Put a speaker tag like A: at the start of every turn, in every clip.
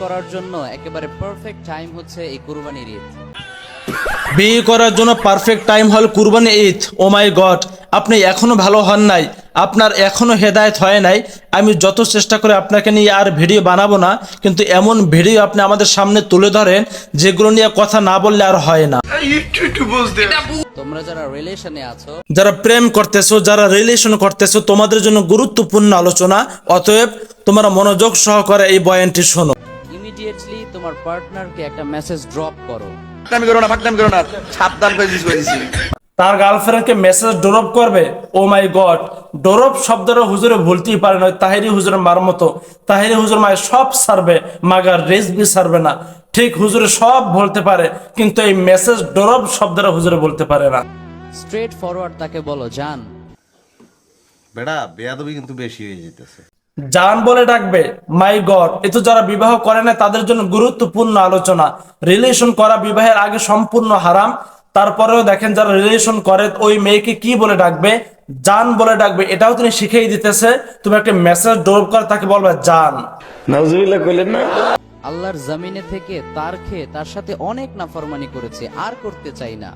A: করার জন্য একেবারে পারফেক্ট টাইম হচ্ছে এই কুরবানির ঈদ।
B: বিয়ে করার জন্য পারফেক্ট টাইম হল কুরবানি ঈদ। ও মাই গড, আপনি এখনো ভালো হন নাই, আপনার এখনো হেদায়েত হয় নাই। আমি যত চেষ্টা করে আপনাকে নিয়ে আর ভিডিও বানাবো না, কিন্তু এমন ভিডিও আপনি আমাদের সামনে তুলে ধরেন যেগুলো নিয়ে কথা না বললে আর হয় না।
A: তোমরা যারা রিলেশনে আছো,
B: যারা প্রেম করতেছো, যারা রিলেশন করতেছো, তোমাদের জন্য গুরুত্বপূর্ণ আলোচনা। অতএব তোমরা মনোযোগ সহকারে এই বয়ানটি শোনো।
A: ইমিডিয়েটলি তোমার পার্টনারকে একটা মেসেজ ড্রপ করো।
C: সাবধান করে দিছি।
B: তার গার্লফ্রেন্ডকে মেসেজ ড্রপ করবে। ও মাই গড, ড্রপ শব্দটা হুজুরে ভুলতেই পারে না। তাহিরি হুজুরের মার মতো, তাহিরি হুজুর মায়ের সব সারবে, মাগার রেসবি সারবে না। ঠিক হুজুরে সব বলতে পারে, কিন্তু এই মেসেজ ড্রপ শব্দটা হুজুরে বলতে পারে না।
A: স্ট্রেট ফরওয়ার্ড তাকে বলো, জান।
C: বেটা বেয়াদবি কিন্তু বেশি হয়ে যেতেছে।
B: জান বলে ডাকবে। মাই গড, এ তো যারা বিবাহ করে না তাদের জন্য গুরুত্বপূর্ণ আলোচনা। রিলেশন করা বিবাহের আগে সম্পূর্ণ হারাম। তারপরেও দেখেন যারা রিলেশন করে ওই মেয়েকে কি বলে ডাকবে? জান বলে ডাকবে। এটাও তিনি শিখিয়ে দিতেছে। তুমি একটা মেসেজ ড্রপ করে তাকে বলবে জান।
D: নাউজুবিল্লাহ কইলেন না।
A: আল্লাহর জমিনে থেকে তার খেয়ে তার সাথে অনেক নাফরমানি করেছে, আর করতে চাই না।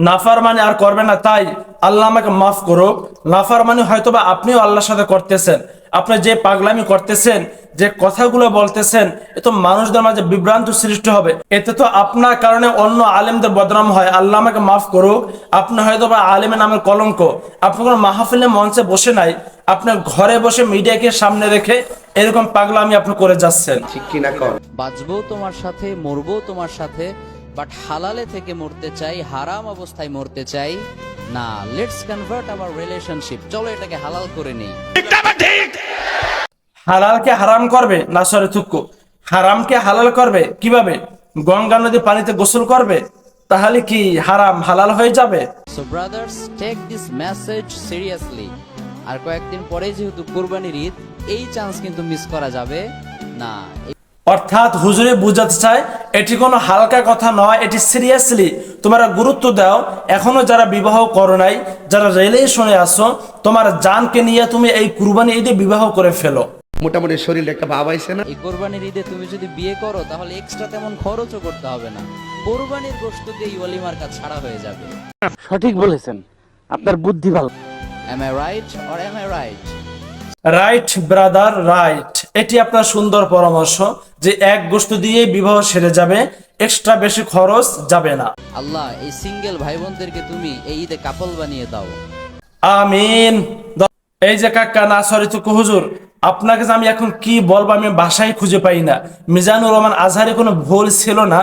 B: নাফরমানি আর করবে না, তাই আল্লাহ আমাকে মাফ করুক। নাফরমানি হয়তোবা আপনিও আল্লাহর সাথে করতেছেন। আপনি যে পাগলামি করতেছেন, যে কথাগুলো বলতেছেন, এ তো মানুষদের মাঝে বিভ্রান্ত সৃষ্টি হবে। এতে তো আপনার কারণে অন্য আলেমদের বদনাম হয়। আল্লাহ আমাকে মাফ করুক। আপনি হয়তোবা আলেমের নামের কলঙ্ক। আপনি কোনো মাহফিলে মঞ্চে বসে নাই, আপনার ঘরে বসে মিডিয়াকে সামনে রেখে এরকম পাগলামি আপনি করে যাচ্ছেন।
C: ঠিক কি না কর?
A: বাঁচবো তোমার সাথে, মরবো তোমার সাথে, বাট হালালে থেকে মরতে চাই, হারাম অবস্থায় মরতে চাই না। লেটস কনভার্ট আওয়ার রিলেশনশিপ, চলো এটাকে হালাল করে নেই।
B: হালালকে হারাম করবে না, সরে থুক্কু। হারামকে হালাল করবে কিভাবে? গঙ্গা নদী পানিতে গোসল করবে, তাহলে কি হারাম হালাল হয়ে যাবে?
A: So brothers, take this message seriously. আর কয়েকদিন পরে যেহেতু কুরবানির ঈদ, এই চান্স কিন্তু মিস করা যাবে না।
B: অর্থাৎ হুজুরে বুঝাতে চায় এটি কোনো হালকা কথা নয়, এটি সিরিয়াসলি তোমরা গুরুত্ব দাও। এখনো যারা বিবাহ করো নাই, যারা রিলেশনে আসো, তোমার জানকে নিয়ে তুমি এই কুরবানি ঈদে বিবাহ করে ফেলো।
C: মোটামুটি শরীরে একটা ভাব আইছে না?
A: এই কোরবানির ঈদে তুমি যদি বিয়ে করো তাহলে এক্সট্রা তেমন খরচও করতে হবে না। কোরবানির গোশত দিয়ে ওয়ালিমার কাজ ছাড়া হয়ে যাবে।
D: সঠিক বলেছেন, আপনার বুদ্ধি ভালো।
A: Am I right or am I right?
B: Right brother, right. এটি আপনার সুন্দর পরামর্শ যে এক গোশত দিয়ে বিবাহ সেরে যাবে, এক্সট্রা বেশি খরচ যাবে না।
A: আল্লাহ এই সিঙ্গেল ভাই বোনদেরকে তুমি এই ঈদে কাপল বানিয়ে দাও।
B: আমিন। এই যে কাকা না, সরি তো হুজুর, আপনাকে যে আমি এখন কি বলবো আমি ভাষাই খুঁজে পাই না। মিজানুর রহমান আজহারি কোনো ভুল ছিল না,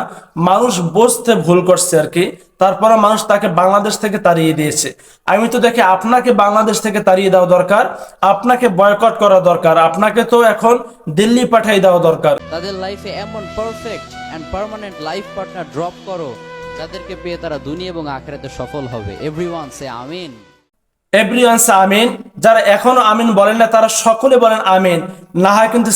B: মানুষ বুঝতে ভুল করছে আর কি। তারপরে মানুষ তাকে বাংলাদেশ থেকে তাড়িয়ে দিয়েছে। আমি তো দেখি আপনাকে বাংলাদেশ থেকে তাড়িয়ে দেওয়া দরকার, আপনাকে বয়কট করা দরকার, আপনাকে তো এখন দিল্লি পাঠিয়ে দেওয়া দরকার।
A: তাদের লাইফে এমন perfect and permanent life partner drop করো যাদেরকে পেয়ে তারা দুনিয়া এবং আখিরাতে সফল হবে। এভরিওয়ান সে আমিন।
B: এভরিওয়ান সে আমিন। যারা এখনো আমিন বলেন না তারা সকলে বলেন আমিন, না হয় কিন্তু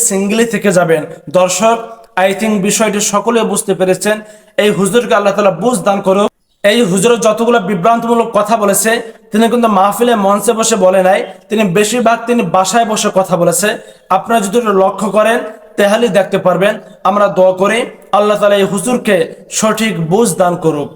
B: সিঙ্গেলি থেকে যাবেন। দর্শক, আই থিঙ্ক বিষয়টি সকলে বুঝতে পেরেছেন। এই হুজুরকে আল্লাহ তাআলা বুঝ দান করুক। এই হুজুরের যতগুলো বিভ্রান্তমূলক কথা বলেছে তিনি কিন্তু মাহফিলে মঞ্চে বসে বলে নাই, তিনি বেশিরভাগ তিনি বাসায় বসে কথা বলেছে। আপনারা যদি লক্ষ্য করেন তাহলেই দেখতে পারবেন। আমরা দোয়া করি আল্লাহ তাআলা এই হুজুরকে সঠিক বুঝ দান করুক।